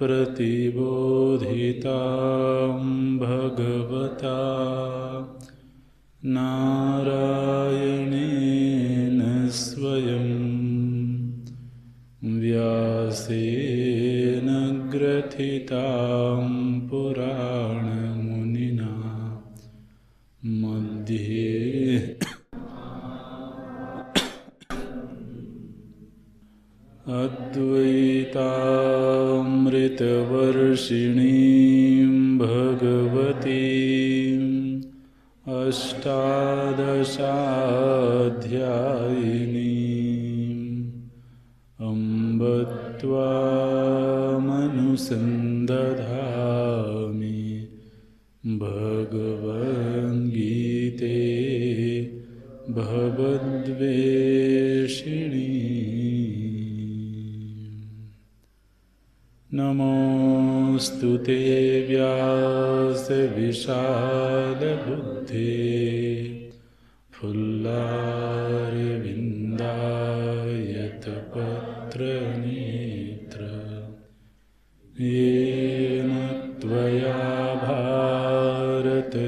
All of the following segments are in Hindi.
प्रतिबोधितां भगवता नारायणेन स्वयं व्यासेन ग्रथितां पुराणमुनिना मध्ये अद्वैतामृतवर्षिणीं भगवतीम् अष्टादशाध्यायिनीम् अम्ब त्वामनुसन्दधामि भगवद्गीते भवद्वेषिणी। नमोऽस्तु ते व्यासविशालबुद्धे फुल्लारविन्दायतपत्रनेत्र येन त्वया भारततैलपूर्णः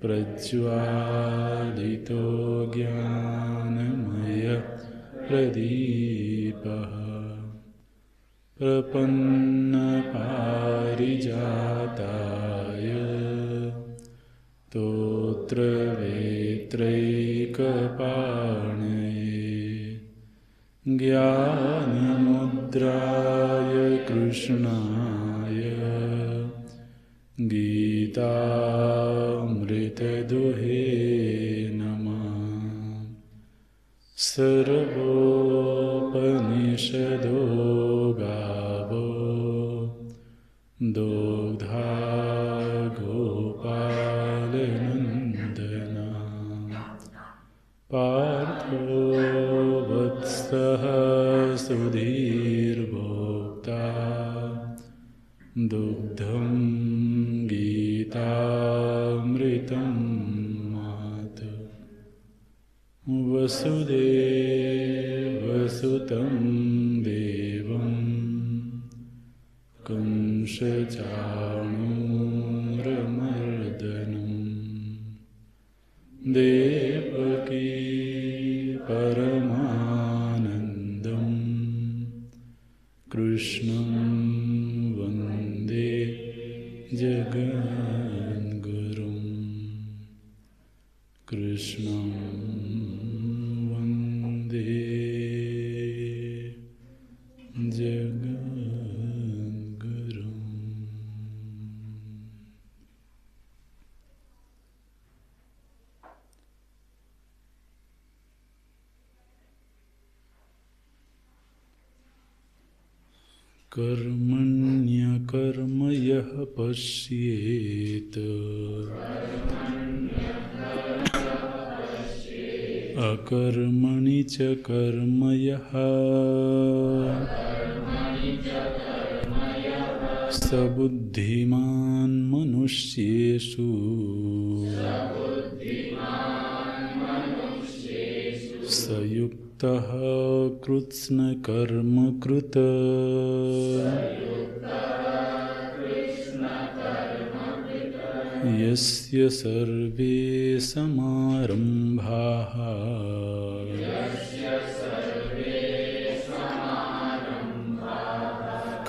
प्रज्वालितो ज्ञानमय प्रदीपः प्रपन्नपारिजाताय स्तोत्रवेत्रैकपाणये ज्ञानमुद्राय कृष्णाय गीतामृतदुहे नमः। सर्वोपनिषदो गावो दोग्धा गोपालनन्दना पार्थो वत्सः सुधीर्भोक्ता दुग्धं गीतामृतं मातु वसुदेवसुतं देवं कंसचाणूरमर्दनं देवकी परमानन्दं कृष्णं वन्दे जगद्गुरुं कृष्णं वन्दे जगद्गुरुम्। कर्मण्यकर्म यः पश्येत् अकर्मणि च कर्म यः स बुद्धिमान् मनुष्येषु स युक्तः कृत्स्नकर्म कृत यस्य सर्वे समारम्भाः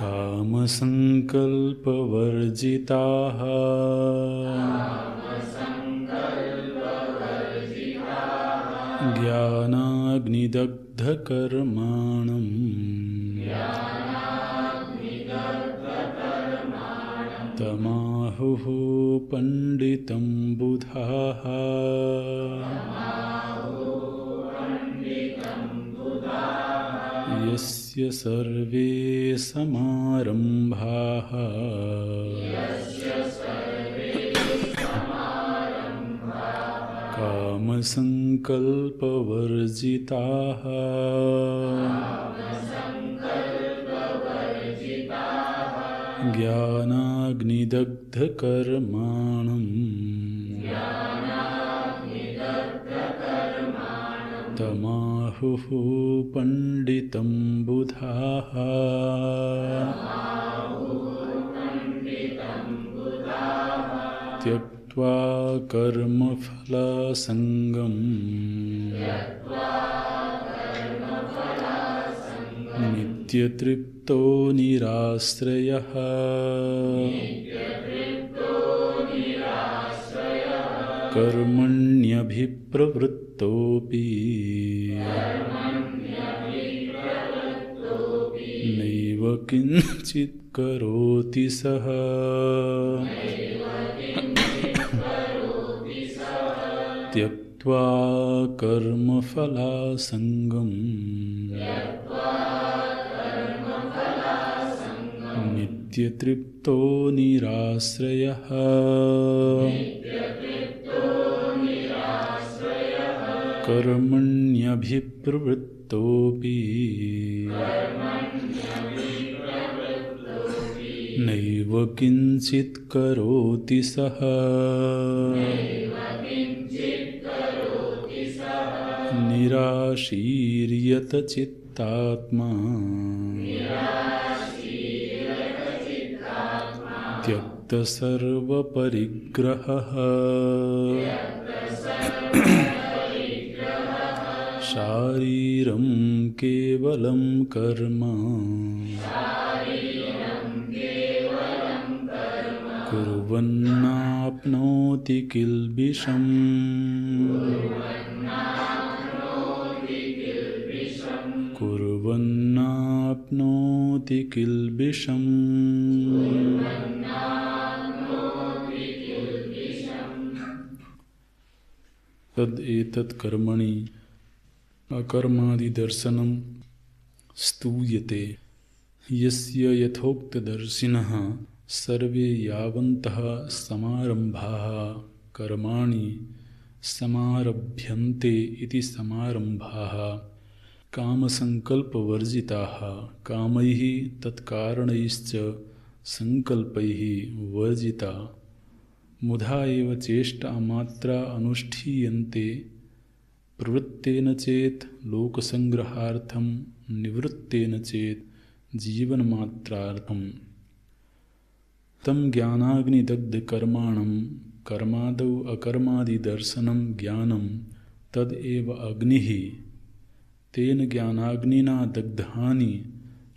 कामसङ्कल्पवर्जिताः ज्ञानाग्निदग्धकर्माणम् तमाहुः पंडितं बुधाः यस्य सर्वे समारम्भाः कामसङ्कल्पवर्जिताः ज्ञानाग्निदग्धकर्माणम् तमाहुः तमाहुः पण्डितं बुधाः त्यक्त्वा कर्मफलसङ्गम् नित्यतृप्तो निराश्रयः कर्मण्यभिप्रवृत्तोऽपि नैव किञ्चित् करोति सः त्यक्त्वा कर्मफलासङ्गम् नित्यतृप्तो निराश्रयः कर्मण्यभिप्रवृत्तोऽपि नैव किञ्चित् करोति सः निराशीर्यत चित्तात्मा त्यक्त सर्वपरिग्रहः शारीरं केवलं कर्म कुर्वन्नाप्नोति किल्बिषम् कुर्वन्नाप्नोति किल्बिषम् तद् एतत् कर्मणि अकर्मादिदर्शनं स्तूयते यस्य यथोक्तदर्शिनः सर्वे यावन्तः समारम्भाः कर्माणि समारभ्यन्ते इति समारम्भाः कामसङ्कल्पवर्जिताः कामैः तत्कारणैश्च संकल्पैः वर्जिता मुधा एव चेष्टा मात्रा अनुष्ठीयन्ते प्रवृत्तेन चेत् लोकसंग्रहार्थं निवृत्तेन चेत् जीवनमात्रार्थं तं ज्ञानाग्निदग्धकर्माणं कर्मादौ अकर्मादिदर्शनं ज्ञानं तद् एव अग्निः तेन ज्ञानाग्निना दग्धानि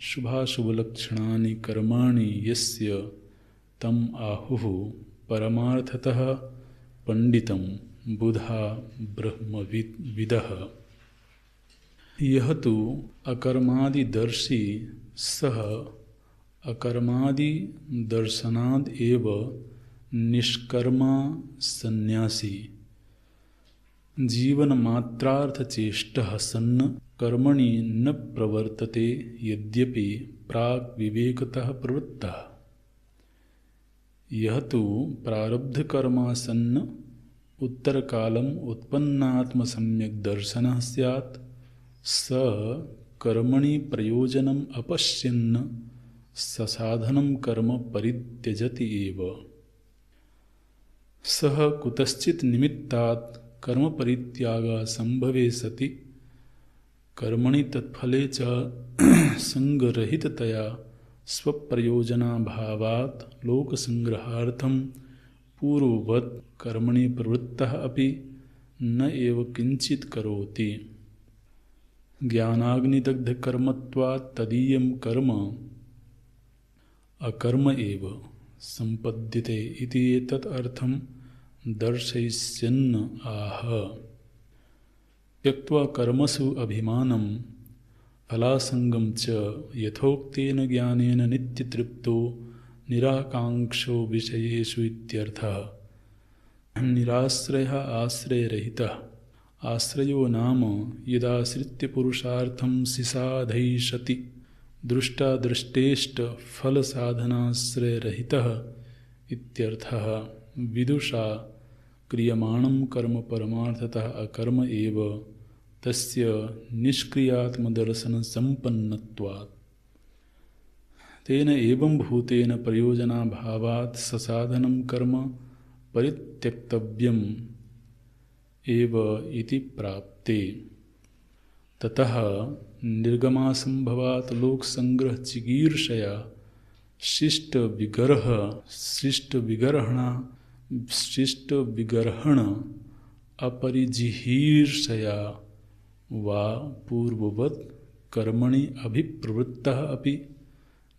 शुभाशुभलक्षणानि कर्माणि यस्य तम् आहुः परमार्थतः पंडितं बुधा ब्रह्मविदः। यह तो अकर्मादिदर्शी सह अकर्मादिदर्शनाद् एव निष्कर्मा सन्यासी जीवनमात्रार्थचेष्टः सन् कर्मणि न प्रवर्तते यद्यपि प्राक् विवेकतः प्रवृत्तः। यह तो प्रारब्धकर्मा सन् उत्तरकालम् उत्पन्नात्मसम्यक् दर्शनः स्यात् स कर्मणि प्रयोजनम् अपश्यन् ससाधनं कर्म परित्यजति एव। सः कुतश्चित् निमित्तात् कर्म परित्यागः संभवे सति कर्मणि तत्फले च संगरहिततया स्वप्रयोजनाभावात् लोकसंग्रहार्थं पूर्ववत् कर्मणि प्रवृत्तः अपि न एव किंचित् करोति। ज्ञानाग्निदग्धकर्मत्वात् तदीयं कर्म अकर्म एव संपद्यते इति एतत् अर्थं दर्शयिष्यन् आह। त्यक्त्वा कर्मसु अभिमानं फलासंगं च यथोक्तेन ज्ञानेन नित्यतृप्तो निराकांक्षो विषयेषु इत्यर्थः। निराश्रयः आश्रयरहितः। आश्रयो नाम यदाश्रित्य पुरुषार्थं सिसाधयिषति दृष्टादृष्टेष्ट फलसाधनाश्रयरहितः इत्यर्थः। विदुषा क्रियमाणं कर्म परमार्थतः अकर्म एव तस्य निष्क्रियात्मदर्शनसम्पन्नत्वात्। तेन एवं भूतेन प्रयोजनाभावात् ससाधनं कर्म परित्यक्तव्यम् एव इति प्राप्ते। ततः निर्गमासंभवात् लोक संग्रह चिकीर्षया शिष्ट विगर्हण अपरिजिहीर्षया वा पूर्ववत् कर्मणि अभिप्रवृत्तः अपि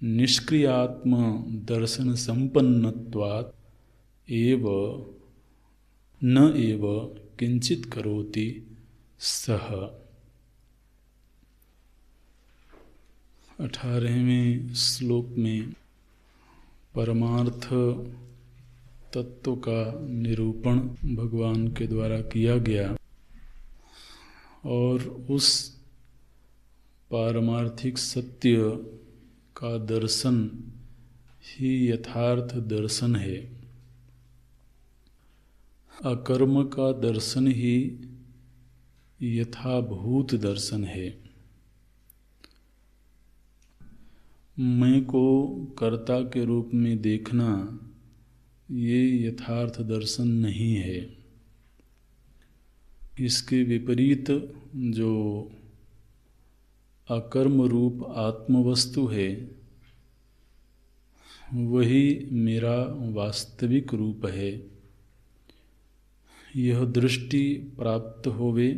निष्क्रियात्म दर्शन संपन्नत्वात् एव न एव किंचित करोति सह। 18वें श्लोक में परमार्थ तत्व का निरूपण भगवान के द्वारा किया गया और उस पारमार्थिक सत्य का दर्शन ही यथार्थ दर्शन है। अकर्म का दर्शन ही यथाभूत दर्शन है। मैं को कर्ता के रूप में देखना ये यथार्थ दर्शन नहीं है। इसके विपरीत जो अकर्म रूप आत्मवस्तु है वही मेरा वास्तविक रूप है। यह दृष्टि प्राप्त होवे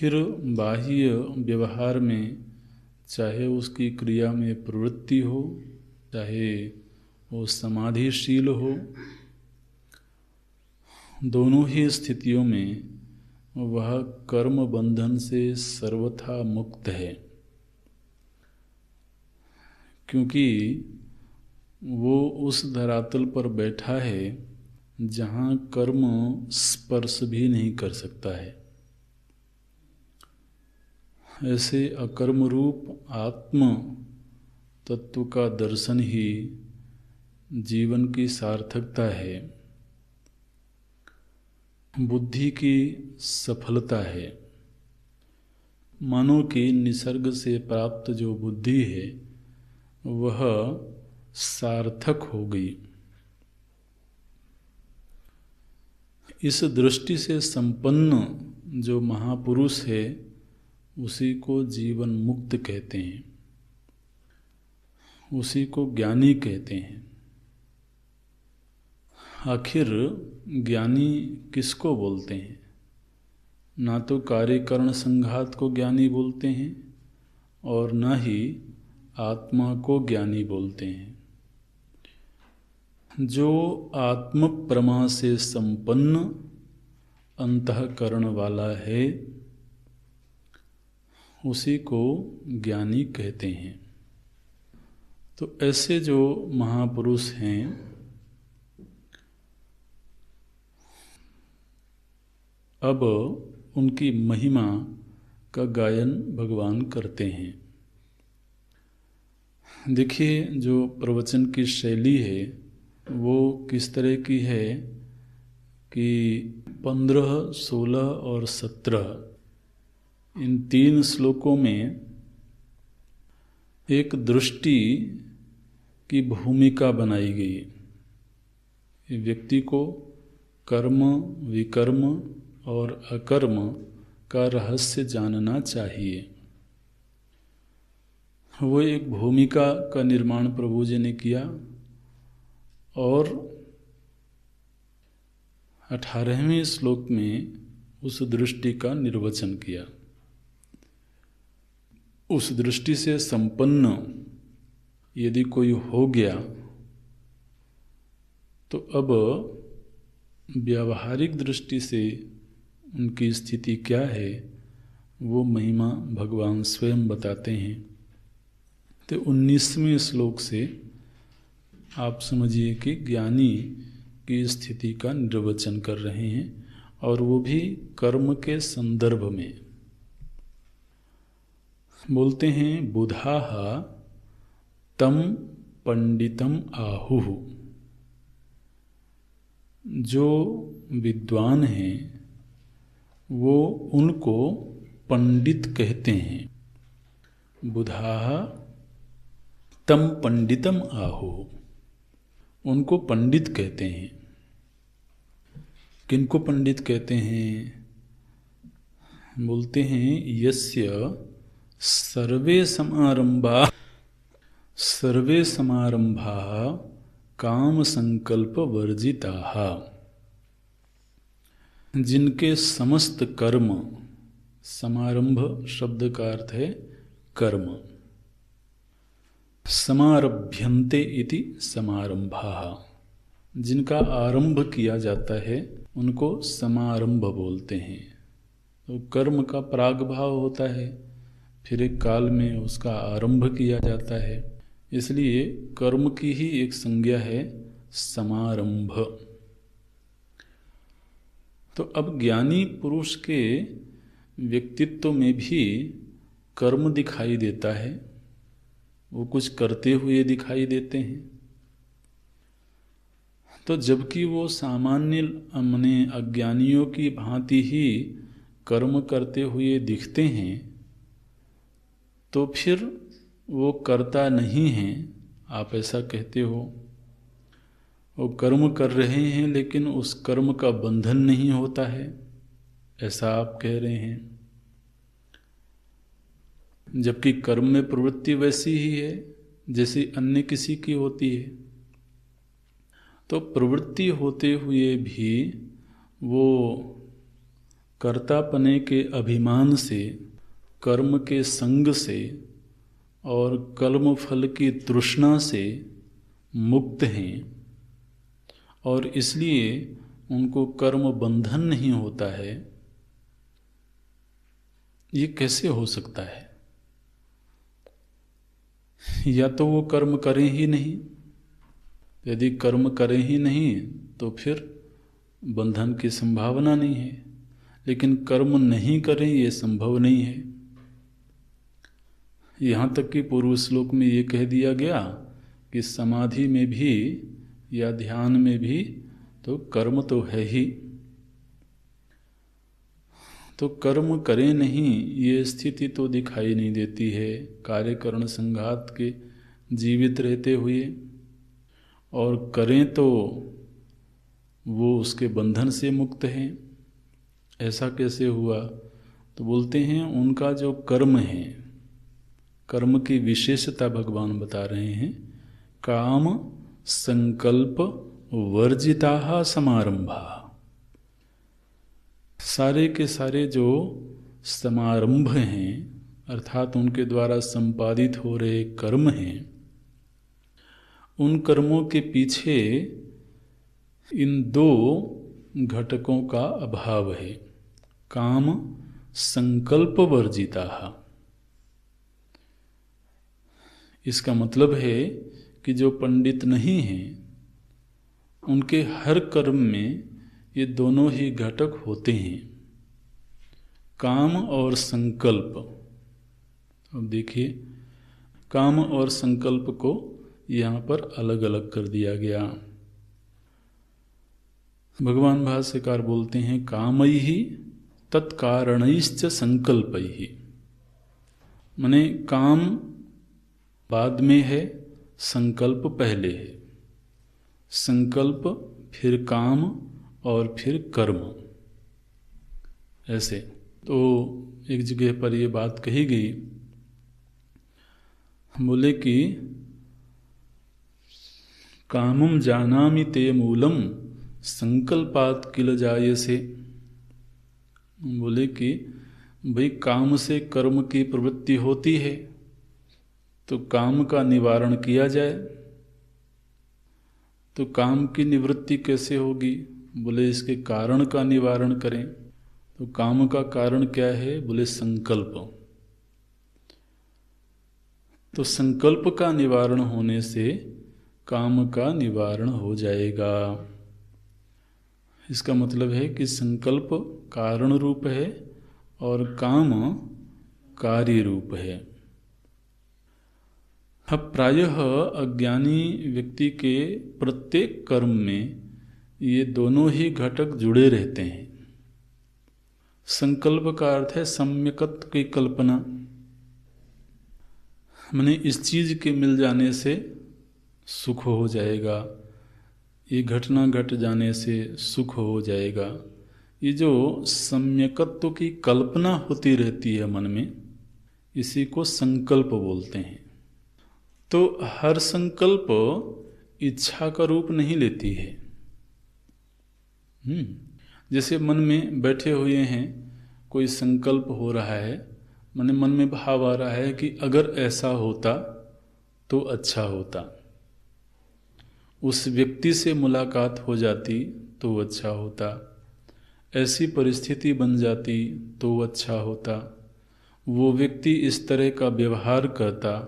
फिर बाह्य व्यवहार में चाहे उसकी क्रिया में प्रवृत्ति हो चाहे वो समाधिशील हो, दोनों ही स्थितियों में वह कर्म बंधन से सर्वथा मुक्त है, क्योंकि वो उस धरातल पर बैठा है जहाँ कर्म स्पर्श भी नहीं कर सकता है। ऐसे अकर्म रूप आत्म तत्व का दर्शन ही जीवन की सार्थकता है, बुद्धि की सफलता है। मानो कि निसर्ग से प्राप्त जो बुद्धि है वह सार्थक हो गई। इस दृष्टि से संपन्न जो महापुरुष है उसी को जीवन मुक्त कहते हैं, उसी को ज्ञानी कहते हैं। आखिर ज्ञानी किसको बोलते हैं? ना तो कार्यकरण संघात को ज्ञानी बोलते हैं और ना ही आत्मा को ज्ञानी बोलते हैं। जो आत्म प्रमा से संपन्न अंतःकरण वाला है उसी को ज्ञानी कहते हैं। तो ऐसे जो महापुरुष हैं अब उनकी महिमा का गायन भगवान करते हैं। देखिए जो प्रवचन की शैली है वो किस तरह की है कि 15, 16 और 17 इन 3 श्लोकों में एक दृष्टि की भूमिका बनाई गई। व्यक्ति को कर्म, विकर्म और अकर्म का रहस्य जानना चाहिए। वो एक भूमिका का निर्माण प्रभु जी ने किया और 18वें श्लोक में उस दृष्टि का निर्वचन किया। उस दृष्टि से संपन्न यदि कोई हो गया तो अब व्यावहारिक दृष्टि से उनकी स्थिति क्या है वो महिमा भगवान स्वयं बताते हैं। तो 19वें श्लोक से आप समझिए कि ज्ञानी की स्थिति का निर्वचन कर रहे हैं और वो भी कर्म के संदर्भ में बोलते हैं। बुधाः तम पंडितम आहुः। जो विद्वान हैं वो उनको पंडित कहते हैं। बुधाः तम पंडितम आहुः, उनको पंडित कहते हैं। किनको पंडित कहते हैं? बोलते हैं यस्य सर्वे समारंभा काम संकल्प वर्जिताः, जिनके समस्त कर्म, समारंभ शब्द का अर्थ है कर्म, समारभ्यन्ते इति समारंभाः, जिनका आरंभ किया जाता है उनको समारंभ बोलते हैं। तो कर्म का प्रागभाव होता है, फिर एक काल में उसका आरंभ किया जाता है, इसलिए कर्म की ही एक संज्ञा है समारंभ। तो अब ज्ञानी पुरुष के व्यक्तित्व में भी कर्म दिखाई देता है, वो कुछ करते हुए दिखाई देते हैं। तो जबकि वो सामान्य माने अज्ञानियों की भांति ही कर्म करते हुए दिखते हैं, तो फिर वो करता नहीं हैं, आप ऐसा कहते हो। वो कर्म कर रहे हैं लेकिन उस कर्म का बंधन नहीं होता है, ऐसा आप कह रहे हैं। जबकि कर्म में प्रवृत्ति वैसी ही है जैसी अन्य किसी की होती है। तो प्रवृत्ति होते हुए भी वो कर्तापने के अभिमान से, कर्म के संग से और कर्म फल की तृष्णा से मुक्त हैं, और इसलिए उनको कर्म बंधन नहीं होता है। ये कैसे हो सकता है? या तो वो कर्म करें ही नहीं, यदि कर्म करें ही नहीं तो फिर बंधन की संभावना नहीं है, लेकिन कर्म नहीं करें ये संभव नहीं है। यहाँ तक कि पूर्व श्लोक में ये कह दिया गया कि समाधि में भी या ध्यान में भी तो कर्म तो है ही। तो कर्म करें नहीं ये स्थिति तो दिखाई नहीं देती है कार्यकरण संघात के जीवित रहते हुए, और करें तो वो उसके बंधन से मुक्त हैं। ऐसा कैसे हुआ? तो बोलते हैं उनका जो कर्म है, कर्म की विशेषता भगवान बता रहे हैं। काम संकल्प वर्जिताः समारंभाः, सारे के सारे जो समारंभ हैं अर्थात उनके द्वारा संपादित हो रहे कर्म हैं, उन कर्मों के पीछे इन दो घटकों का अभाव है। काम संकल्प वर्जिताः, इसका मतलब है कि जो पंडित नहीं हैं उनके हर कर्म में ये दोनों ही घटक होते हैं, काम और संकल्प। अब देखिए, काम और संकल्प को यहाँ पर अलग अलग कर दिया गया। भगवान भाष्यकार बोलते हैं कामैः तत्कारणैश्च संकल्पैः, माने काम बाद में है, संकल्प पहले है। संकल्प फिर काम और फिर कर्म, ऐसे। तो एक जगह पर ये बात कही गई, बोले कि कामं जानामि ते मूलम संकल्पात् किल जायसे। बोले कि भाई काम से कर्म की प्रवृत्ति होती है तो काम का निवारण किया जाए। तो काम की निवृत्ति कैसे होगी? बोले इसके कारण का निवारण करें। तो काम का कारण क्या है? बोले संकल्प। तो संकल्प का निवारण होने से काम का निवारण हो जाएगा। इसका मतलब है कि संकल्प कारण रूप है और काम कार्य रूप है। अब प्रायः अज्ञानी व्यक्ति के प्रत्येक कर्म में ये दोनों ही घटक जुड़े रहते हैं। संकल्प का अर्थ है सम्यकत्व की कल्पना, माने इस चीज के मिल जाने से सुख हो जाएगा, ये घटना घट जाने से सुख हो जाएगा, ये जो सम्यकत्व की कल्पना होती रहती है मन में, इसी को संकल्प बोलते हैं। तो हर संकल्प इच्छा का रूप नहीं लेती है। जैसे मन में बैठे हुए हैं, कोई संकल्प हो रहा है, मन में भाव आ रहा है कि अगर ऐसा होता तो अच्छा होता, उस व्यक्ति से मुलाकात हो जाती तो अच्छा होता, ऐसी परिस्थिति बन जाती तो अच्छा होता, वो व्यक्ति इस तरह का व्यवहार करता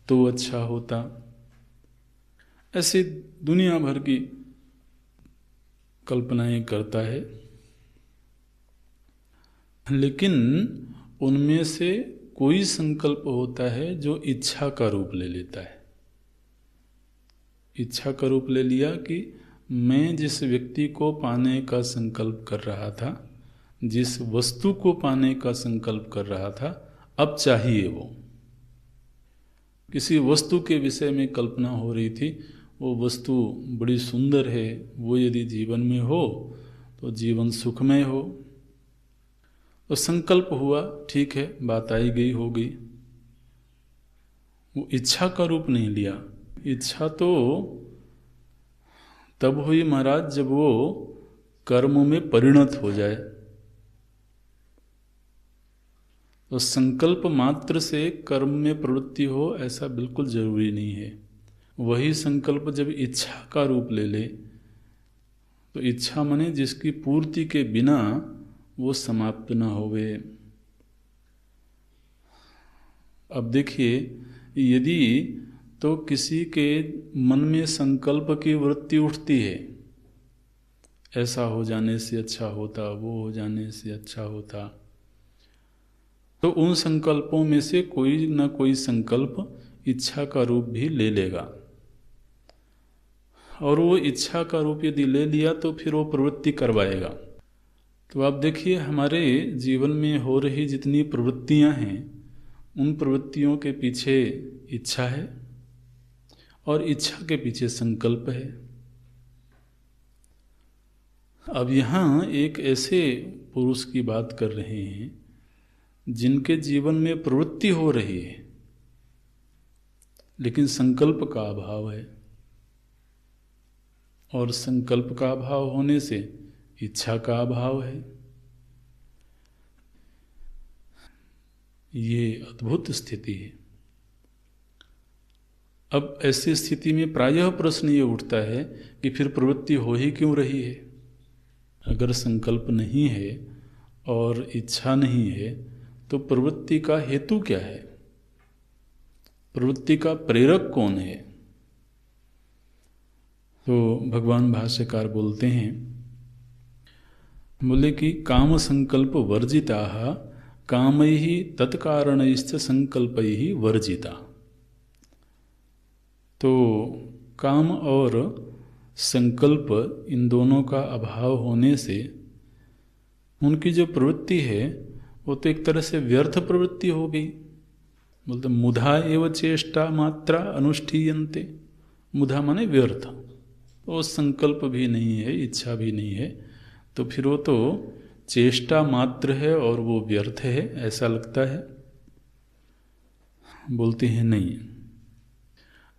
तो अच्छा होता। ऐसे दुनिया भर की कल्पनाएं करता है, लेकिन उनमें से कोई संकल्प होता है जो इच्छा का रूप ले लेता है। इच्छा का रूप ले लिया कि मैं जिस व्यक्ति को पाने का संकल्प कर रहा था, जिस वस्तु को पाने का संकल्प कर रहा था, अब चाहिए वो। किसी वस्तु के विषय में कल्पना हो रही थी, वो वस्तु बड़ी सुंदर है, वो यदि जीवन में हो तो जीवन सुखमय हो। तो संकल्प हुआ, ठीक है, बात आई गई, हो गई। वो इच्छा का रूप नहीं लिया। इच्छा तो तब हुई महाराज जब वो कर्म में परिणत हो जाए। तो संकल्प मात्र से कर्म में प्रवृत्ति हो ऐसा बिल्कुल जरूरी नहीं है। वही संकल्प जब इच्छा का रूप ले ले, तो इच्छा माने जिसकी पूर्ति के बिना वो समाप्त न होवे। अब देखिए, यदि तो किसी के मन में संकल्प की वृत्ति उठती है, ऐसा हो जाने से अच्छा होता, वो हो जाने से अच्छा होता, तो उन संकल्पों में से कोई न कोई संकल्प इच्छा का रूप भी ले लेगा। और वो इच्छा का रूप यदि ले लिया तो फिर वो प्रवृत्ति करवाएगा। तो आप देखिए, हमारे जीवन में हो रही जितनी प्रवृत्तियां हैं, उन प्रवृत्तियों के पीछे इच्छा है और इच्छा के पीछे संकल्प है। अब यहाँ एक ऐसे पुरुष की बात कर रहे हैं जिनके जीवन में प्रवृत्ति हो रही है, लेकिन संकल्प का अभाव है, और संकल्प का अभाव होने से इच्छा का अभाव है। ये अद्भुत स्थिति है। अब ऐसी स्थिति में प्रायः प्रश्न ये उठता है कि फिर प्रवृत्ति हो ही क्यों रही है? अगर संकल्प नहीं है और इच्छा नहीं है तो प्रवृत्ति का हेतु क्या है? प्रवृत्ति का प्रेरक कौन है? तो भगवान भाष्यकार बोलते हैं, बोले कि काम संकल्प वर्जिता कामैहि तत्कारणैश्च संकल्पैहि वर्जिता। तो काम और संकल्प, इन दोनों का अभाव होने से उनकी जो प्रवृत्ति है वो तो एक तरह से व्यर्थ प्रवृत्ति हो गई। बोलते मुधा एव चेष्टा मात्रा अनुष्ठीयन्ते। मुधा माने व्यर्थ। वो संकल्प भी नहीं है, इच्छा भी नहीं है, तो फिर वो तो चेष्टा मात्र है और वो व्यर्थ है, ऐसा लगता है। बोलते हैं नहीं,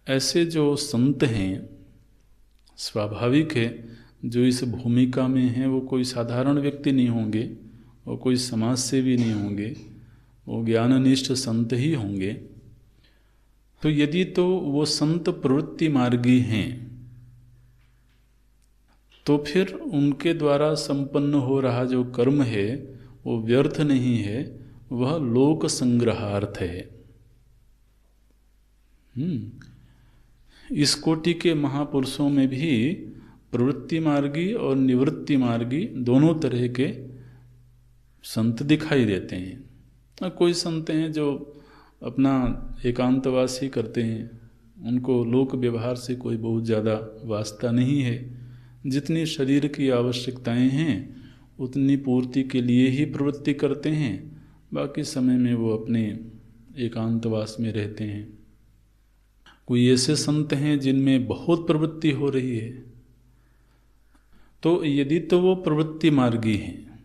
ऐसे जो संत हैं, स्वाभाविक है जो इस भूमिका में हैं वो कोई साधारण व्यक्ति नहीं होंगे, वो कोई समाज सेवी नहीं होंगे, वो ज्ञाननिष्ठ संत ही होंगे। तो यदि तो वो संत प्रवृत्ति मार्गी हैं तो फिर उनके द्वारा संपन्न हो रहा जो कर्म है वो व्यर्थ नहीं है, वह लोक संग्रहार्थ है। इस कोटि के महापुरुषों में भी प्रवृत्ति मार्गी और निवृत्ति मार्गी दोनों तरह के संत दिखाई देते हैं। कोई संत हैं जो अपना एकांतवास ही करते हैं, उनको लोक व्यवहार से कोई बहुत ज़्यादा वास्ता नहीं है, जितनी शरीर की आवश्यकताएं हैं उतनी पूर्ति के लिए ही प्रवृत्ति करते हैं, बाकी समय में वो अपने एकांतवास में रहते हैं। कोई ऐसे संत हैं जिनमें बहुत प्रवृत्ति हो रही है, तो यदि तो वो प्रवृत्ति मार्गी हैं,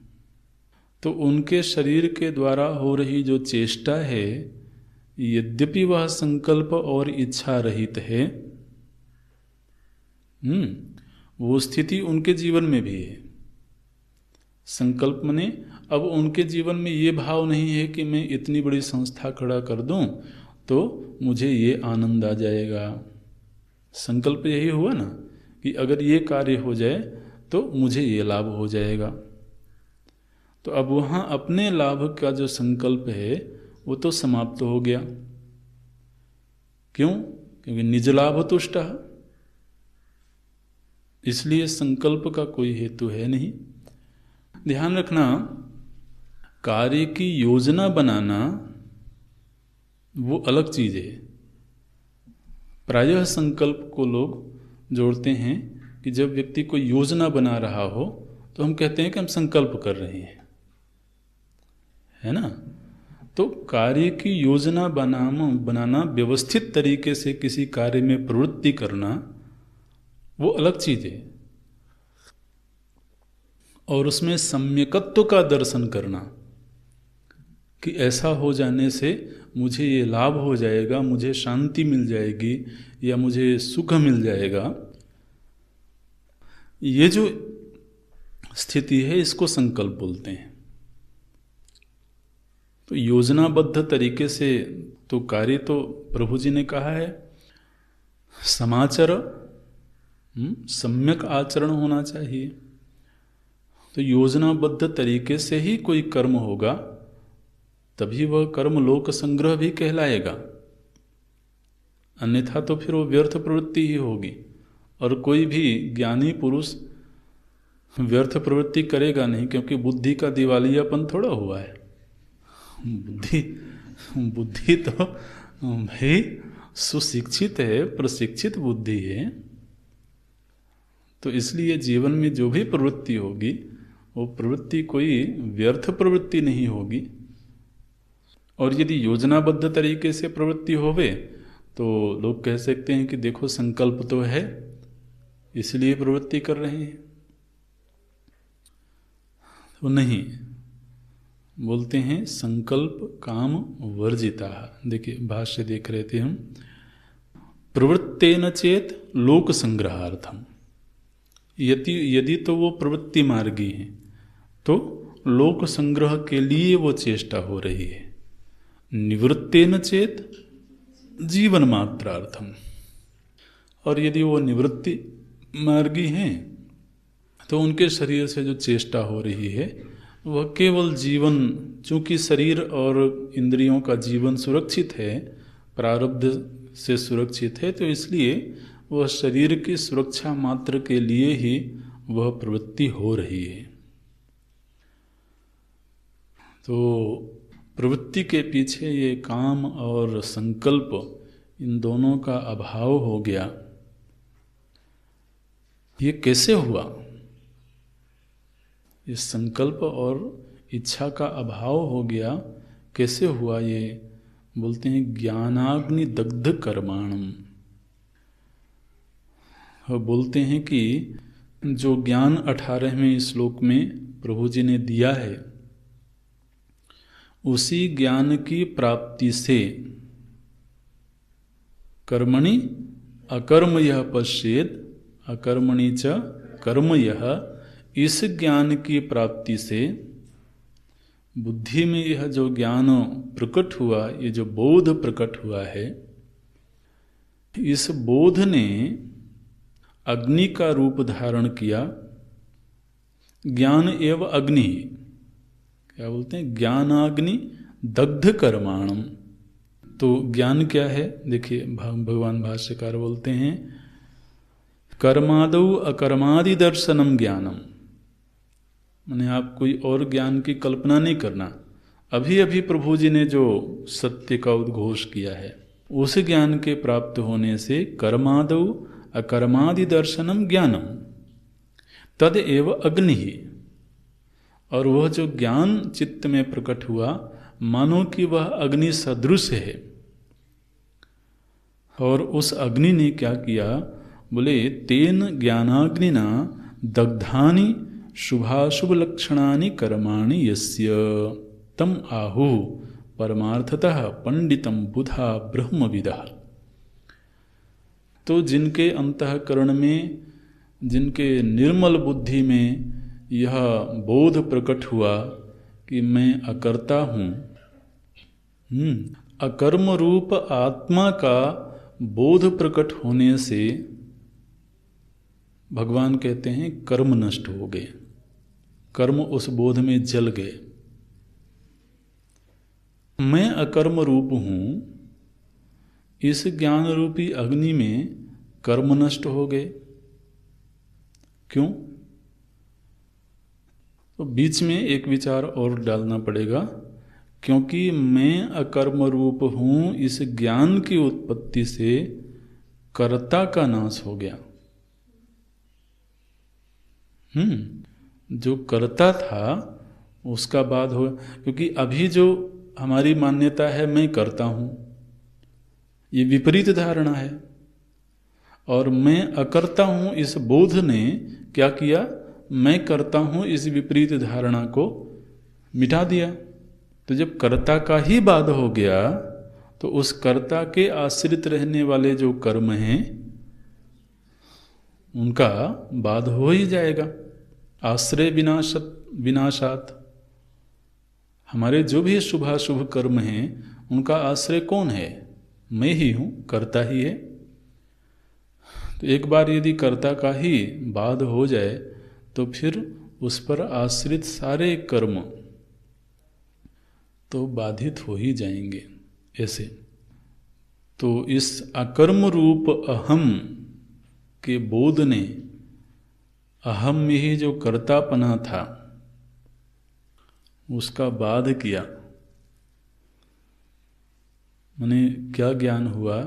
तो उनके शरीर के द्वारा हो रही जो चेष्टा है, यद्यपि वह संकल्प और इच्छा रहित है, वो स्थिति उनके जीवन में भी है। संकल्प मने अब उनके जीवन में ये भाव नहीं है कि मैं इतनी बड़ी संस्था खड़ा कर दूं तो मुझे ये आनंद आ जाएगा। संकल्प यही हुआ ना कि अगर ये कार्य हो जाए तो मुझे ये लाभ हो जाएगा। तो अब वहाँ अपने लाभ का जो संकल्प है वो तो समाप्त हो गया। क्यों? क्योंकि निज लाभ तुष्ट, इसलिए संकल्प का कोई हेतु है नहीं। ध्यान रखना, कार्य की योजना बनाना वो अलग चीज है। प्रायः संकल्प को लोग जोड़ते हैं कि जब व्यक्ति कोई योजना बना रहा हो तो हम कहते हैं कि हम संकल्प कर रहे हैं, है ना। तो कार्य की योजना बनाना व्यवस्थित तरीके से किसी कार्य में प्रवृत्ति करना वो अलग चीज है, और उसमें सम्यकत्व का दर्शन करना कि ऐसा हो जाने से मुझे ये लाभ हो जाएगा, मुझे शांति मिल जाएगी या मुझे सुख मिल जाएगा, ये जो स्थिति है इसको संकल्प बोलते हैं। तो योजनाबद्ध तरीके से तो कार्य तो प्रभु जी ने कहा है समाचर, सम्यक आचरण होना चाहिए। तो योजनाबद्ध तरीके से ही कोई कर्म होगा तभी वह कर्म लोक संग्रह भी कहलाएगा, अन्यथा तो फिर वो व्यर्थ प्रवृत्ति ही होगी। और कोई भी ज्ञानी पुरुष व्यर्थ प्रवृत्ति करेगा नहीं, क्योंकि बुद्धि का दिवालियापन थोड़ा हुआ है। बुद्धि तो भाई सुशिक्षित है, प्रशिक्षित बुद्धि है। तो इसलिए जीवन में जो भी प्रवृत्ति होगी वो प्रवृत्ति कोई व्यर्थ प्रवृत्ति नहीं होगी। और यदि योजनाबद्ध तरीके से प्रवृत्ति होवे तो लोग कह सकते हैं कि देखो संकल्प तो है इसलिए प्रवृत्ति कर रहे हैं। तो नहीं, बोलते हैं संकल्प काम वर्जिता। देखिए भाष्य देख रहे थे हम, प्रवृत्तेन चेत लोक संग्रहार्थम। यदि तो वो प्रवृत्ति मार्गी है तो लोक संग्रह के लिए वो चेष्टा हो रही है। निवृत्तेन चेत जीवन मात्रार्थम। और यदि वो निवृत्ति मार्गी हैं तो उनके शरीर से जो चेष्टा हो रही है वह केवल जीवन, चूंकि शरीर और इंद्रियों का जीवन सुरक्षित है, प्रारब्ध से सुरक्षित है, तो इसलिए वह शरीर की सुरक्षा मात्र के लिए ही वह प्रवृत्ति हो रही है। तो प्रवृत्ति के पीछे ये काम और संकल्प, इन दोनों का अभाव हो गया। ये कैसे हुआ? ये संकल्प और इच्छा का अभाव हो गया, कैसे हुआ? ये बोलते हैं ज्ञानाग्नि दग्ध कर्माणम। बोलते हैं कि जो ज्ञान 18वें श्लोक में प्रभु जी ने दिया है उसी ज्ञान की प्राप्ति से कर्मणि अकर्म यह पश्येद अकर्मणि च कर्म यह, इस ज्ञान की प्राप्ति से बुद्धि में यह जो ज्ञान प्रकट हुआ, ये जो बोध प्रकट हुआ है, इस बोध ने अग्नि का रूप धारण किया। ज्ञान एवं अग्नि, क्या बोलते हैं, ज्ञानाग्नि दग्ध कर्माणम। तो ज्ञान क्या है? देखिए भगवान भाष्यकार बोलते हैं कर्मादौ अकर्मादि दर्शनम ज्ञानम। माने आप कोई और ज्ञान की कल्पना नहीं करना। अभी अभी प्रभु जी ने जो सत्य का उद्घोष किया है उस ज्ञान के प्राप्त होने से कर्मादौ अकर्मादि दर्शनम ज्ञानम तद एव अग्नि ही। और वह जो ज्ञान चित्त में प्रकट हुआ मानो कि वह अग्नि सदृश है। और उस अग्नि ने क्या किया? बोले तेन ज्ञानाग्निना दग्धानि शुभाशुभ लक्षणानि कर्माणि यस्य तम आहु परमार्थतः पंडितम बुधा ब्रह्मविदः। तो जिनके अंतःकरण में, जिनके निर्मल बुद्धि में यह बोध प्रकट हुआ कि मैं अकर्ता हूँ, अकर्म रूप आत्मा का बोध प्रकट होने से भगवान कहते हैं कर्म नष्ट हो गए, कर्म उस बोध में जल गए। मैं अकर्म रूप हूँ, इस ज्ञान रूपी अग्नि में कर्म नष्ट हो गए। क्यों? तो बीच में एक विचार और डालना पड़ेगा, क्योंकि मैं अकर्म रूप हूँ, इस ज्ञान की उत्पत्ति से कर्ता का नाश हो गया। जो कर्ता था उसका बाद हो, क्योंकि अभी जो हमारी मान्यता है मैं करता हूँ, ये विपरीत धारणा है। और मैं अकर्ता हूँ इस बोध ने क्या किया, मैं करता हूँ इस विपरीत धारणा को मिटा दिया। तो जब कर्ता का ही बाध हो गया तो उस कर्ता के आश्रित रहने वाले जो कर्म हैं उनका बाध हो ही जाएगा। आश्रय विनाशात, हमारे जो भी शुभाशुभ कर्म हैं उनका आश्रय कौन है? मैं ही हूँ, कर्ता ही है। तो एक बार यदि कर्ता का ही बाध हो जाए तो फिर उस पर आश्रित सारे कर्म तो बाधित हो ही जाएंगे। ऐसे तो इस अकर्म रूप अहम के बोध ने अहम में ही जो कर्तापना था उसका बाध किया। मैंने क्या ज्ञान हुआ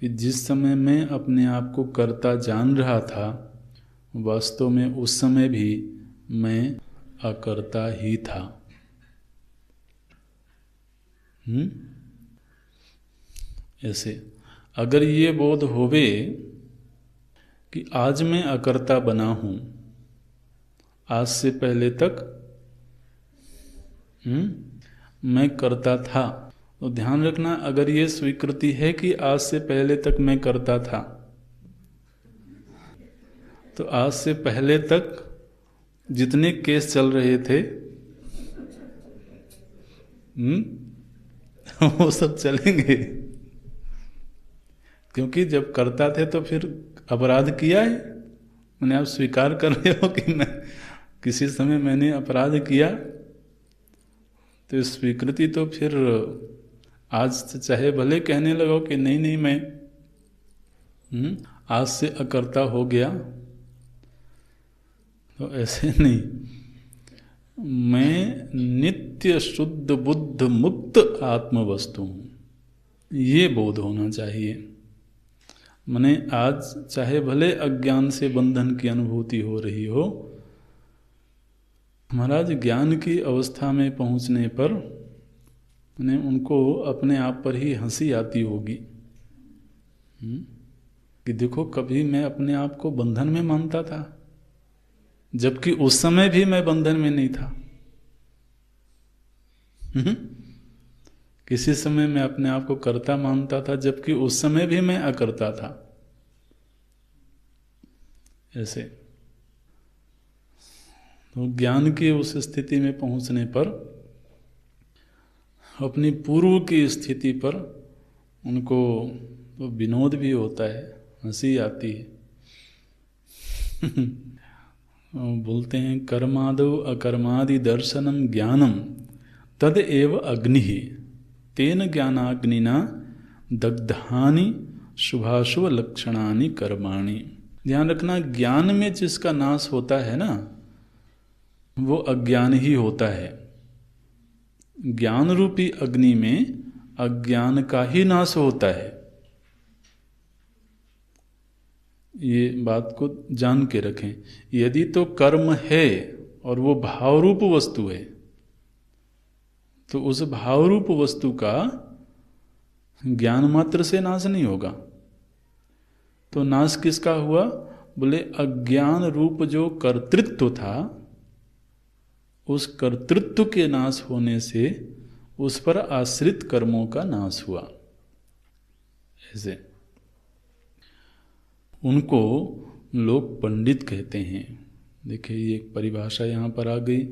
कि जिस समय मैं अपने आप को कर्ता जान रहा था, वास्तव में उस समय भी मैं अकर्ता ही था। ऐसे अगर ये बोध होवे कि आज मैं अकर्ता बना हूँ, आज से पहले तक मैं करता था, तो ध्यान रखना, अगर ये स्वीकृति है कि आज से पहले तक मैं करता था, तो आज से पहले तक जितने केस चल रहे थे वो सब चलेंगे। क्योंकि जब करता थे तो फिर अपराध किया है। मैंने आप स्वीकार कर रहे हो कि मैं किसी समय मैंने अपराध किया, तो स्वीकृति तो फिर आज चाहे भले कहने लगो कि नहीं नहीं मैं आज से अकर्ता हो गया, तो ऐसे नहीं। मैं नित्य शुद्ध बुद्ध मुक्त आत्म वस्तु हूँ, ये बोध होना चाहिए। मैंने आज चाहे भले अज्ञान से बंधन की अनुभूति हो रही हो, महाराज ज्ञान की अवस्था में पहुँचने पर मैंने उनको अपने आप पर ही हंसी आती होगी कि देखो कभी मैं अपने आप को बंधन में मानता था, जबकि उस समय भी मैं बंधन में नहीं था। किसी समय मैं अपने आप को कर्ता मानता था, जबकि उस समय भी मैं अकर्ता था। ऐसे तो ज्ञान की उस स्थिति में पहुंचने पर अपनी पूर्व की स्थिति पर उनको तो विनोद भी होता है, हंसी आती है। बोलते हैं कर्मादौ अकर्मादि दर्शनम ज्ञानम तद एव अग्नि तेन ज्ञानाग्निना दग्धानि शुभाशुभ लक्षणानि कर्माणि। ध्यान रखना, ज्ञान में जिसका नाश होता है ना, वो अज्ञान ही होता है। ज्ञान रूपी अग्नि में अज्ञान का ही नाश होता है। ये बात को जान के रखें। यदि तो कर्म है और वो भाव रूप वस्तु है, तो उस भाव रूप वस्तु का ज्ञान मात्र से नाश नहीं होगा। तो नाश किसका हुआ? बोले अज्ञान रूप जो कर्तृत्व था, उस कर्तृत्व के नाश होने से उस पर आश्रित कर्मों का नाश हुआ। ऐसे उनको लोग पंडित कहते हैं। देखिए ये एक परिभाषा यहाँ पर आ गई।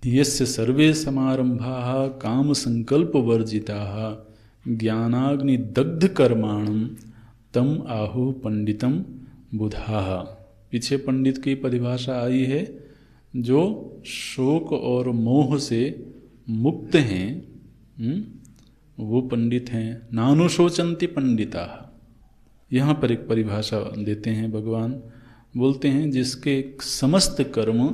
यस्य सर्वे समारंभाः काम संकल्प वर्जिताः ज्ञानाग्नि दग्ध कर्माणं तम आहु पंडितम बुधाः। पीछे पंडित की परिभाषा आई है, जो शोक और मोह से मुक्त हैं, वो पंडित हैं। नानुशोचन्ति पंडिताः। यहाँ पर एक परिभाषा देते हैं भगवान, बोलते हैं जिसके समस्त कर्म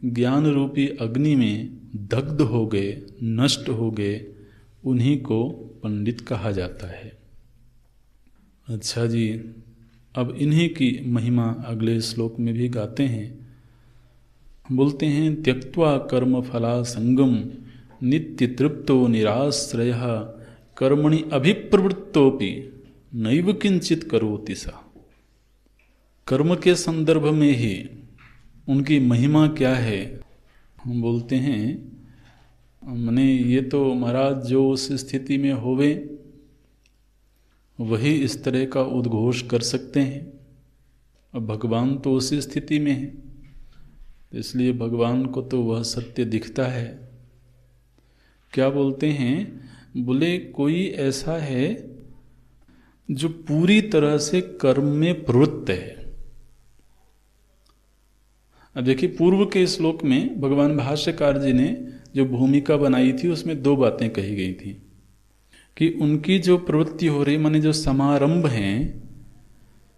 ज्ञान रूपी अग्नि में दग्ध हो गए, नष्ट हो गए, उन्हीं को पंडित कहा जाता है। अच्छा जी, अब इन्हीं की महिमा अगले श्लोक में भी गाते हैं। बोलते हैं त्यक्त्वा कर्म फला संगम नित्य तृप्तो निराश्रयः कर्मणि अभिप्रवृत्तोपि नैव किंचित करोति सा। कर्म के संदर्भ में ही उनकी महिमा क्या है। हम बोलते हैं मने ये तो महाराज जो उस स्थिति में होवे वही इस तरह का उद्घोष कर सकते हैं। अब भगवान तो उसी स्थिति में है, तो इसलिए भगवान को तो वह सत्य दिखता है। क्या बोलते हैं, बोले कोई ऐसा है जो पूरी तरह से कर्म में प्रवृत्त है। अब देखिए पूर्व के श्लोक में भगवान भाष्यकार जी ने जो भूमिका बनाई थी उसमें दो बातें कही गई थी कि उनकी जो प्रवृत्ति हो रही, माने जो समारंभ हैं,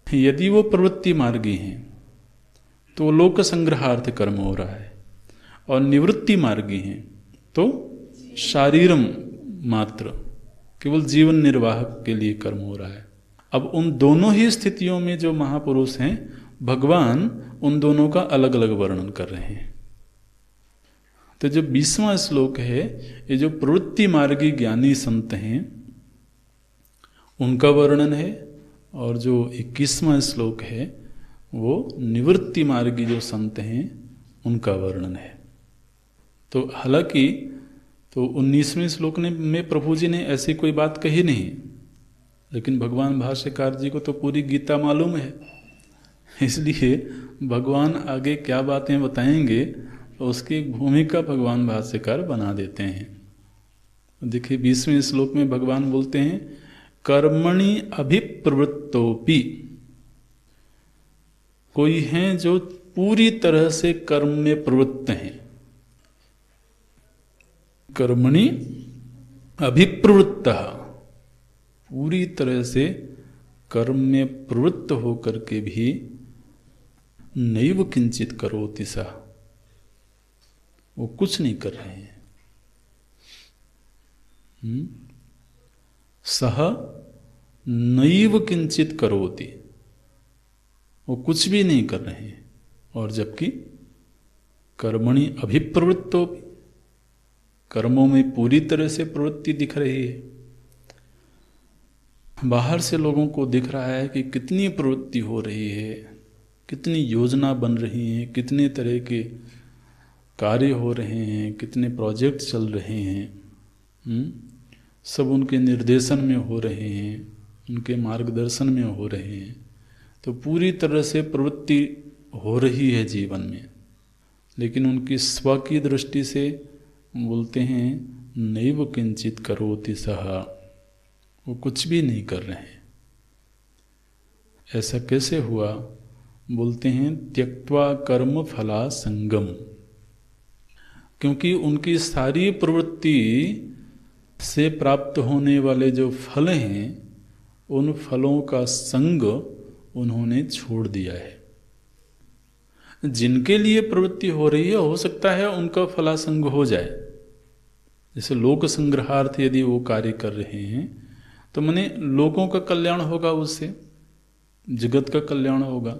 यदि वो प्रवृत्ति मार्गी हैं तो लोक संग्रहार्थ कर्म हो रहा है, और निवृत्ति मार्गी हैं तो शारीरम मात्र केवल जीवन निर्वाह के लिए कर्म हो रहा है। अब उन दोनों ही स्थितियों में जो महापुरुष हैं, भगवान उन दोनों का अलग अलग वर्णन कर रहे हैं। तो जो 20वां श्लोक है, ये जो प्रवृत्ति मार्गी ज्ञानी संत हैं उनका वर्णन है, और जो 21वां श्लोक है वो निवृत्ति मार्गी जो संत हैं उनका वर्णन है। तो हालांकि तो 19वें श्लोक में प्रभु जी ने ऐसी कोई बात कही नहीं, लेकिन भगवान भाष्यकार जी को तो पूरी गीता मालूम है, इसलिए भगवान आगे क्या बातें बताएंगे तो उसकी भूमिका भगवान भाष्यकार बना देते हैं। देखिए 20वें श्लोक में भगवान बोलते हैं कर्मणि अभिप्रवृत्तोपि। कोई हैं जो पूरी तरह से कर्म में प्रवृत्त हैं। कर्मणि अभिप्रवृत्तः, पूरी तरह से कर्म में प्रवृत्त होकर के भी नैव किंचित करोति सा, वो कुछ नहीं कर रहे हैं। सह नैव किंचित करोति, वो कुछ भी नहीं कर रहे हैं। और जबकि कर्मणि अभिप्रवृत्तो, कर्मों में पूरी तरह से प्रवृत्ति दिख रही है। बाहर से लोगों को दिख रहा है कि कितनी प्रवृत्ति हो रही है, कितनी योजना बन रही है, कितने तरह के कार्य हो रहे हैं, कितने प्रोजेक्ट चल रहे हैं, सब उनके निर्देशन में हो रहे हैं, उनके मार्गदर्शन में हो रहे हैं। तो पूरी तरह से प्रवृत्ति हो रही है जीवन में, लेकिन उनकी स्व की दृष्टि से बोलते हैं नैव किंचित करोति सः, वो कुछ भी नहीं कर रहे हैं। ऐसा कैसे हुआ? बोलते हैं त्यक्त्वा कर्म फला संगम, क्योंकि उनकी सारी प्रवृत्ति से प्राप्त होने वाले जो फल हैं उन फलों का संग उन्होंने छोड़ दिया है। जिनके लिए प्रवृत्ति हो रही है हो सकता है उनका फलासंग हो जाए। जैसे लोक संग्रहार्थ यदि वो कार्य कर रहे हैं तो माने लोगों का कल्याण होगा, उससे जगत का कल्याण होगा।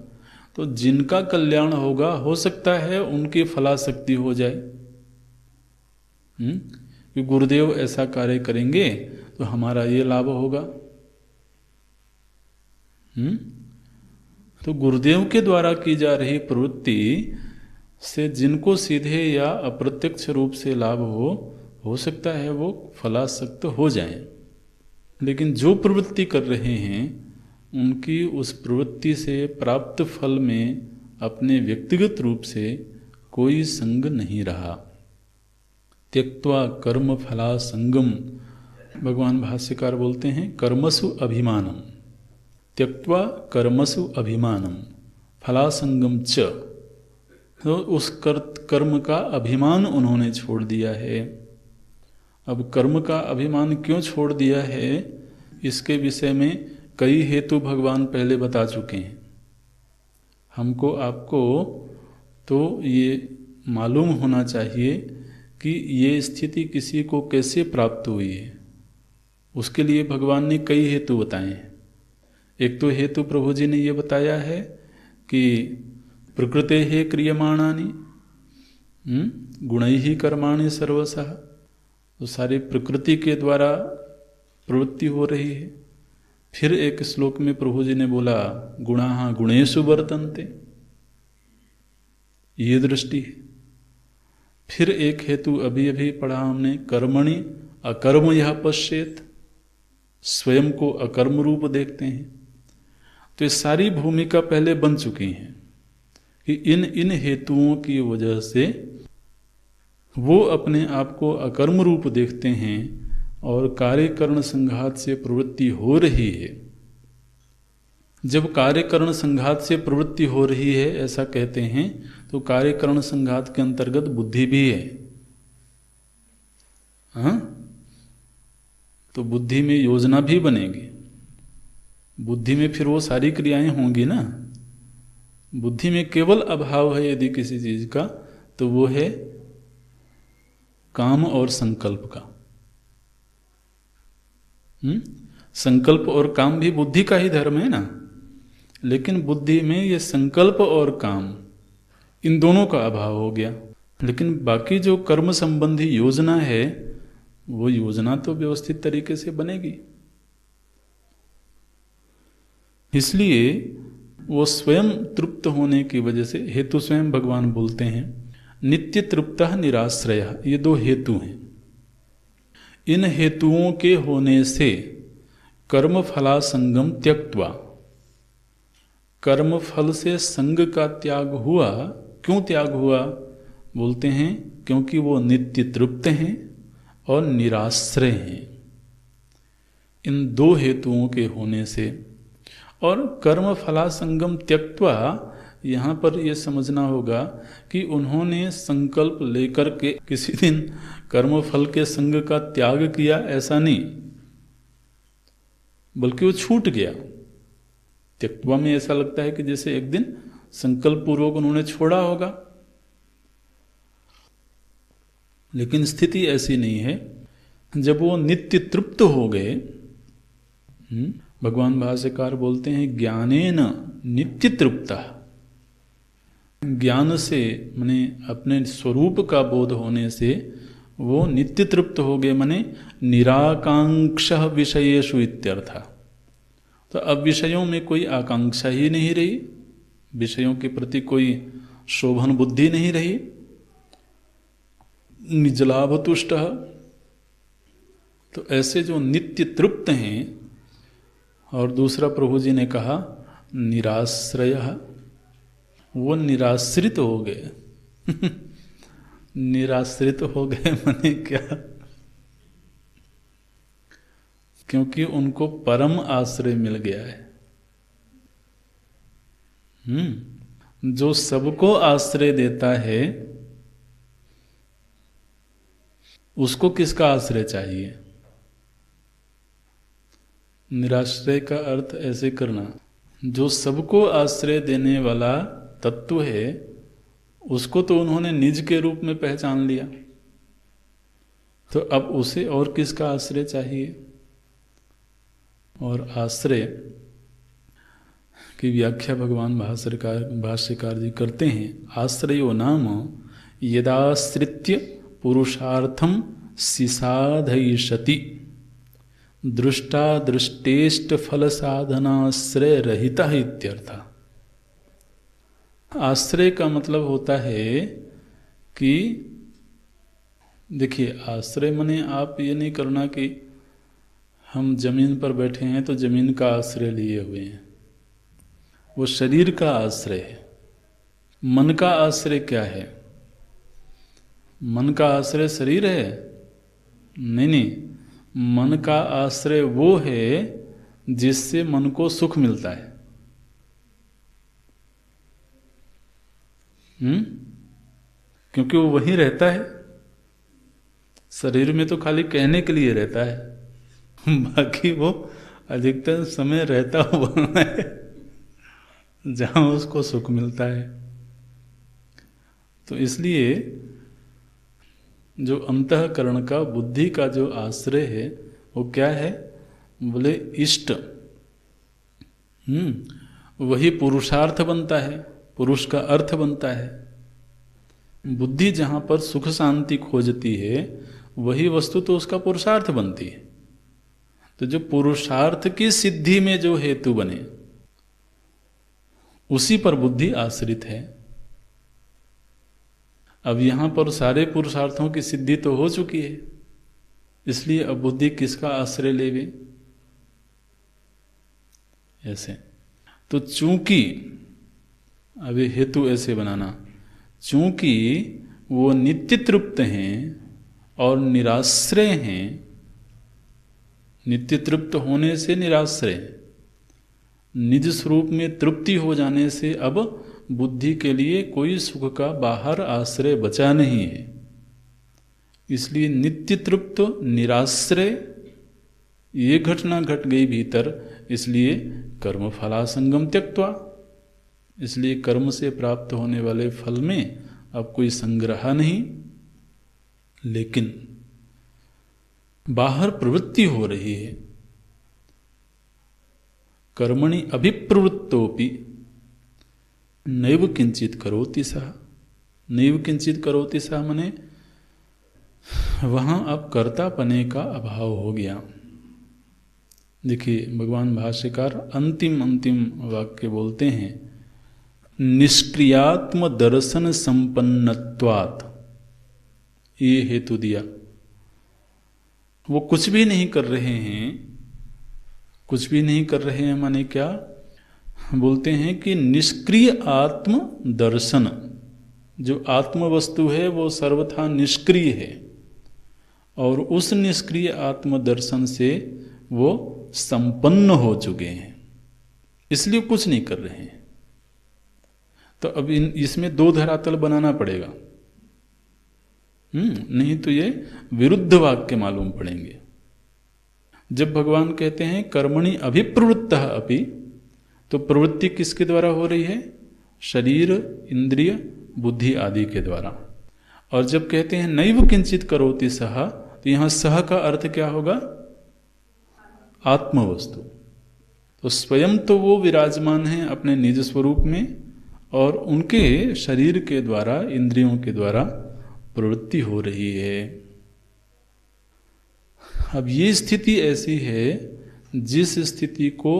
तो जिनका कल्याण होगा हो सकता है उनकी फलाशक्ति हो जाए कि गुरुदेव ऐसा कार्य करेंगे तो हमारा ये लाभ होगा। तो गुरुदेव के द्वारा की जा रही प्रवृत्ति से जिनको सीधे या अप्रत्यक्ष रूप से लाभ हो सकता है वो फलासक्त हो जाएं, लेकिन जो प्रवृत्ति कर रहे हैं उनकी उस प्रवृत्ति से प्राप्त फल में अपने व्यक्तिगत रूप से कोई संग नहीं रहा। त्यक्त्वा कर्म फला संगम, भगवान भाष्यकार बोलते हैं कर्मसु अभिमानम, त्यक्त्वा कर्मसु अभिमानम फलासंगम च, तो उस कर्म का अभिमान उन्होंने छोड़ दिया है। अब कर्म का अभिमान क्यों छोड़ दिया है, इसके विषय में कई हेतु भगवान पहले बता चुके हैं। हमको आपको तो ये मालूम होना चाहिए कि ये स्थिति किसी को कैसे प्राप्त हुई है, उसके लिए भगवान ने कई हेतु बताए हैं। एक तो हेतु प्रभु जी ने ये बताया है कि प्रकृते हे क्रियमाणानि गुणैहि कर्माणि सर्वशः, तो सारी प्रकृति के द्वारा प्रवृत्ति हो रही है। फिर एक श्लोक में प्रभु जी ने बोला गुणाः गुणेषु वर्तन्ते, ये दृष्टि है। फिर एक हेतु अभी अभी पढ़ा हमने, कर्मणि अकर्म यह पश्येत, स्वयं को अकर्म रूप देखते हैं। तो ये सारी भूमिका पहले बन चुकी है कि इन हेतुओं की वजह से वो अपने आप को अकर्म रूप देखते हैं और कार्यकरण संघात से प्रवृत्ति हो रही है। जब कार्यकरण संघात से प्रवृत्ति हो रही है ऐसा कहते हैं, तो कार्यकरण संघात के अंतर्गत बुद्धि भी है। हाँ, तो बुद्धि में योजना भी बनेगी, बुद्धि में फिर वो सारी क्रियाएं होंगी ना। बुद्धि में केवल अभाव है यदि किसी चीज का, तो वो है काम और संकल्प का। संकल्प और काम भी बुद्धि का ही धर्म है ना, लेकिन बुद्धि में ये संकल्प और काम इन दोनों का अभाव हो गया। लेकिन बाकी जो कर्म संबंधी योजना है वो योजना तो व्यवस्थित तरीके से बनेगी। इसलिए वो स्वयं तृप्त होने की वजह से, हेतु स्वयं भगवान बोलते हैं नित्य तृप्तः निराश्रय, ये दो हेतु हैं। इन हेतुओं के होने से कर्म फला संगम त्यक्त्वा, कर्म फल से संग का त्याग हुआ। क्यों त्याग हुआ? बोलते हैं क्योंकि वो नित्य तृप्त हैं और निराश्रय हैं। इन दो हेतुओं के होने से, और कर्म फला संगम त्यक्त्वा, यहाँ पर यह समझना होगा कि उन्होंने संकल्प लेकर के किसी दिन कर्म फल के संग का त्याग किया ऐसा नहीं, बल्कि वो छूट गया। त्यक्त्वा में ऐसा लगता है कि जैसे एक दिन संकल्प पूर्वक उन्होंने छोड़ा होगा, लेकिन स्थिति ऐसी नहीं है। जब वो नित्य तृप्त हो गए, भगवान भाष्यकार बोलते हैं ज्ञानेन नित्य तृप्ता, ज्ञान से माने अपने स्वरूप का बोध होने से वो नित्य तृप्त हो गए, माने निराकांक्ष विषयेषु इत्यर्थ। तो अब विषयों में कोई आकांक्षा ही नहीं रही, विषयों के प्रति कोई शोभन बुद्धि नहीं रही, निजलाभ तुष्ट। तो ऐसे जो नित्य तृप्त हैं, और दूसरा प्रभु जी ने कहा निराश्रय, वो निराश्रित हो गए। निराश्रित हो गए माने क्या? क्योंकि उनको परम आश्रय मिल गया है। जो सबको आश्रय देता है उसको किसका आश्रय चाहिए? निराश्रय का अर्थ ऐसे करना, जो सबको आश्रय देने वाला तत्व है उसको तो उन्होंने निज के रूप में पहचान लिया, तो अब उसे और किसका आश्रय चाहिए? और आश्रय की व्याख्या भगवान भाष्यकार जी करते हैं, आश्रयो नाम यदाश्रित्य पुरुषार्थम सिसाधयिषति दृष्टा दृष्टेष्ट फल साधनाश्रय रहिता इत्यर्थ। आश्रय का मतलब होता है कि देखिए, आश्रय माने आप ये नहीं करना कि हम जमीन पर बैठे हैं तो जमीन का आश्रय लिए हुए हैं, वो शरीर का आश्रय है। मन का आश्रय क्या है? मन का आश्रय शरीर है? नहीं नहीं, मन का आश्रय वो है जिससे मन को सुख मिलता है। क्योंकि वो वहीं रहता है। शरीर में तो खाली कहने के लिए रहता है बाकी वो अधिकतर समय रहता हुआ है जहां उसको सुख मिलता है। तो इसलिए जो अंतःकरण का, बुद्धि का जो आश्रय है वो क्या है? बोले इष्ट। वही पुरुषार्थ बनता है, पुरुष का अर्थ बनता है। बुद्धि जहां पर सुख शांति खोजती है वही वस्तु तो उसका पुरुषार्थ बनती है। तो जो पुरुषार्थ की सिद्धि में जो हेतु बने उसी पर बुद्धि आश्रित है। अब यहां पर सारे पुरुषार्थों की सिद्धि तो हो चुकी है, इसलिए अब बुद्धि किसका आश्रय लेवे? ऐसे तो चूंकि अभी हेतु ऐसे बनाना, चूंकि वो नित्य तृप्त हैं और निराश्रय हैं, नित्य तृप्त होने से निराश्रय, निज स्वरूप में तृप्ति हो जाने से अब बुद्धि के लिए कोई सुख का बाहर आश्रय बचा नहीं है। इसलिए नित्य तृप्त निराश्रय ये घटना घट गई भीतर, इसलिए कर्म फलासंगम त्यक्त्वा, इसलिए कर्म से प्राप्त होने वाले फल में अब कोई संग्रह नहीं, लेकिन बाहर प्रवृत्ति हो रही है। कर्मणि अभिप्रवृत्तोपि नैव किंचित करोति सः। नैव किंचित करोति सः माने वहां अब कर्तापने का अभाव हो गया। देखिए, भगवान भाष्यकार अंतिम वाक्य बोलते हैं, निष्क्रियात्म दर्शन संपन्नत्वात्। ये हेतु दिया, वो कुछ भी नहीं कर रहे हैं। कुछ भी नहीं कर रहे हैं माने क्या? बोलते हैं कि निष्क्रिय आत्म दर्शन, जो आत्म वस्तु है वो सर्वथा निष्क्रिय है, और उस निष्क्रिय आत्म दर्शन से वो संपन्न हो चुके हैं, इसलिए कुछ नहीं कर रहे हैं। तो अब इसमें दो धरातल बनाना पड़ेगा, नहीं तो ये विरुद्ध वाक्य मालूम पड़ेंगे। जब भगवान कहते हैं कर्मणि अभिप्रवृत्तः अपि, तो प्रवृत्ति किसके द्वारा हो रही है? शरीर, इंद्रिय, बुद्धि आदि के द्वारा। और जब कहते हैं नैव किंचित करोति सः, तो यहां सह का अर्थ क्या होगा? आत्मवस्तु। तो स्वयं तो वो विराजमान है अपने निज स्वरूप में, और उनके शरीर के द्वारा, इंद्रियों के द्वारा प्रवृत्ति हो रही है। अब ये स्थिति ऐसी है जिस स्थिति को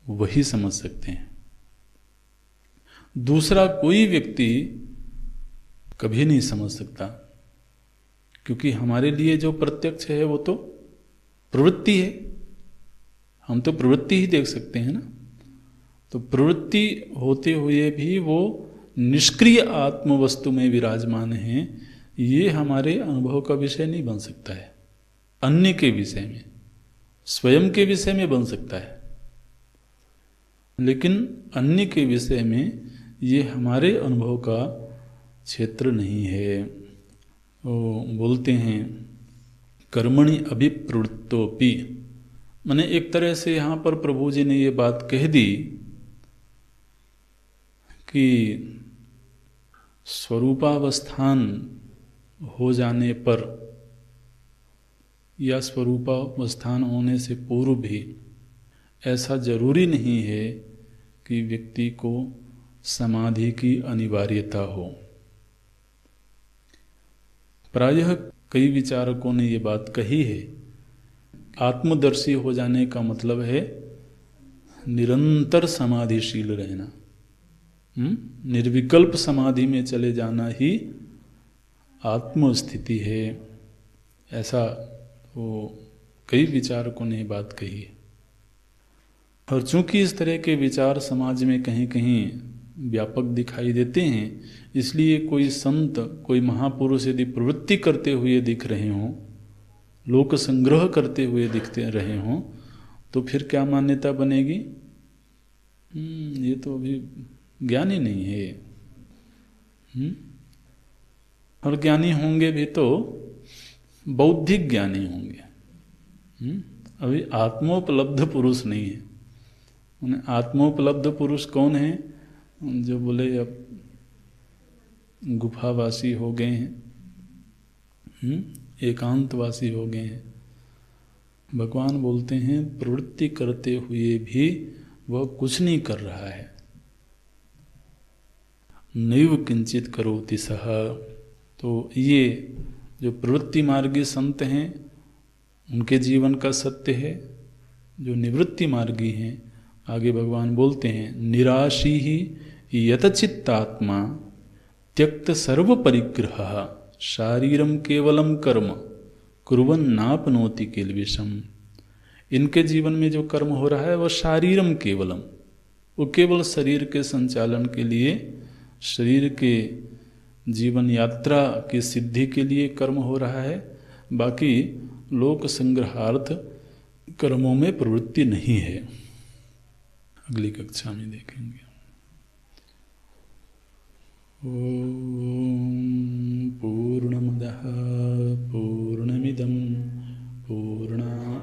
वही समझ सकते हैं, दूसरा कोई व्यक्ति कभी नहीं समझ सकता, क्योंकि हमारे लिए जो प्रत्यक्ष है वो तो प्रवृत्ति है। हम तो प्रवृत्ति ही देख सकते हैं ना। तो प्रवृत्ति होते हुए भी वो निष्क्रिय आत्म वस्तु में विराजमान है, ये हमारे अनुभव का विषय नहीं बन सकता है। अन्य के विषय में, स्वयं के विषय में बन सकता है, लेकिन अन्य के विषय में ये हमारे अनुभव का क्षेत्र नहीं है। वो बोलते हैं कर्मणि अभिप्रवृत्तोपि, माने एक तरह से यहाँ पर प्रभु जी ने ये बात कह दी कि स्वरूपावस्थान हो जाने पर या स्वरूपावस्थान होने से पूर्व भी ऐसा जरूरी नहीं है कि व्यक्ति को समाधि की अनिवार्यता हो। प्रायः कई विचारकों ने ये बात कही है, आत्मदर्शी हो जाने का मतलब है निरंतर समाधिशील रहना, निर्विकल्प समाधि में चले जाना ही आत्मस्थिति है। ऐसा वो कई विचारकों ने बात कही है। और चूंकि इस तरह के विचार समाज में कहीं कहीं व्यापक दिखाई देते हैं, इसलिए कोई संत, कोई महापुरुष यदि प्रवृत्ति करते हुए दिख रहे हों, लोक संग्रह करते हुए दिखते रहे हों, तो फिर क्या मान्यता बनेगी? ये तो अभी ज्ञानी नहीं है। और ज्ञानी होंगे भी तो बौद्धिक ज्ञानी होंगे। अभी आत्मोपलब्ध पुरुष नहीं है। उन्हें आत्मोपलब्ध पुरुष कौन है? जो बोले अब गुफावासी हो गए हैं, एकांतवासी हो गए हैं। भगवान बोलते हैं प्रवृत्ति करते हुए भी वह कुछ नहीं कर रहा है। नैव किंचित करोति सः। तो ये जो प्रवृत्ति मार्गी संत हैं उनके जीवन का सत्य है। जो निवृत्ति मार्गी हैं, आगे भगवान बोलते हैं निराशी ही यतचित्तात्मा त्यक्त सर्व परिग्रह शारीरम केवलम कर्म कुर्वन् नापनोति किल्बिषम्। इनके जीवन में जो कर्म हो रहा है वह शारीरम केवलम, वो केवल शरीर के संचालन के लिए, शरीर के जीवन यात्रा की सिद्धि के लिए कर्म हो रहा है। बाकी लोक संग्रहार्थ कर्मों में प्रवृत्ति नहीं है। अगली कक्षा में देखेंगे। ओम पूर्णमदः पूर्णमिदं पूर्णात्